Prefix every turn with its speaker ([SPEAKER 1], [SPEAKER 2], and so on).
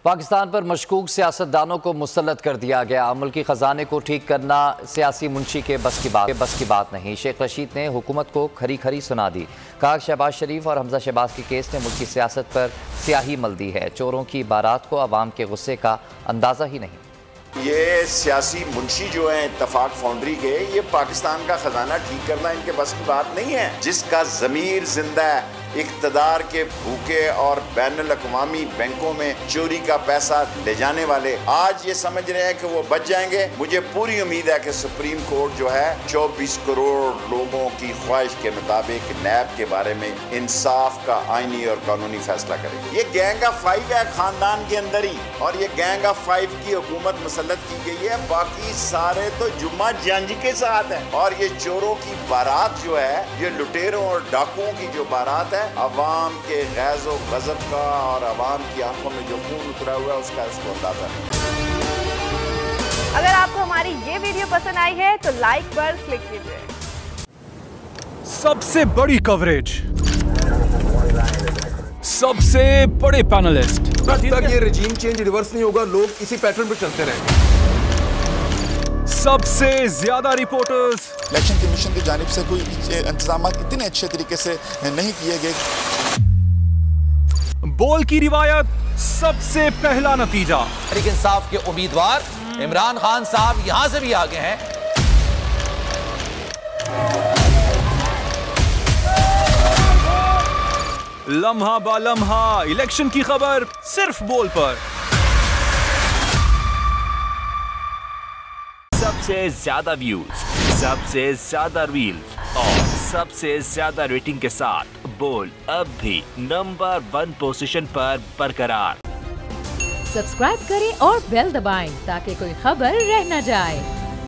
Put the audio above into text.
[SPEAKER 1] पाकिस्तान पर मशकूक सियासतदानों को मुसल्लत कर दिया गया। मुल्की खजाने को ठीक करना सियासी मुंशी के बस की बात नहीं। शेख रशीद ने हुकूमत को खरी खरी सुना दी। कहा शहबाज शरीफ और हमजा शहबाज के केस ने मुल्की सियासत पर स्याही मल दी है। चोरों की बारात को अवाम के गुस्से का अंदाज़ा ही नहीं।
[SPEAKER 2] ये सियासी मुंशी जो है इत्तफाक फाउंड्री के, ये पाकिस्तान का खजाना ठीक करना इनके बस की बात नहीं है। जिसका ज़मीर जिंदा है, इक़्तिदार के भूखे और बैनुल-अक़वामी बैंकों में चोरी का पैसा ले जाने वाले आज ये समझ रहे हैं कि वो बच जाएंगे। मुझे पूरी उम्मीद है कि सुप्रीम कोर्ट जो है 24 करोड़ लोगों की ख्वाहिश के मुताबिक नैब के बारे में इंसाफ का आईनी और कानूनी फैसला करेगी। ये गैंग ऑफ 5 है खानदान के अंदर ही, और ये गैंग ऑफ 5 की हुकूमत मुसल्लत की गई है। बाकी सारे तो जुम्मा जंज के साथ है। और ये चोरों की बारात जो है, ये लुटेरों और डाकुओं की जो बारात है, अवाम के गैज़ो गज़ब का और अवाम की आंखों में जो खून उतरा हुआ है उसका इसको अंदाजा है।
[SPEAKER 3] अगर आपको हमारी ये वीडियो पसंद आई है तो लाइक पर क्लिक कीजिए।
[SPEAKER 4] सबसे बड़ी कवरेज, सबसे बड़े पैनलिस्ट,
[SPEAKER 5] जब तक ये रजीम चेंज रिवर्स नहीं होगा लोग इसी पैटर्न पर चलते रहेंगे।
[SPEAKER 4] सबसे ज्यादा रिपोर्टर्स,
[SPEAKER 6] इलेक्शन कमीशन की जानिब से कोई इंतजाम इतने अच्छे तरीके से नहीं किए गए।
[SPEAKER 4] बोल की रिवायत, सबसे पहला नतीजा।
[SPEAKER 7] तहरीक इंसाफ के उम्मीदवार इमरान खान साहब यहां से भी आगे हैं।
[SPEAKER 4] लम्हा बा लम्हा इलेक्शन की खबर सिर्फ बोल पर।
[SPEAKER 8] सबसे ज्यादा व्यूज, सबसे ज्यादा रील्स और सबसे ज्यादा रेटिंग के साथ बोल अब भी नंबर 1 पोजीशन पर बरकरार।
[SPEAKER 9] सब्सक्राइब करें और बेल दबाएं ताकि कोई खबर रह न जाए।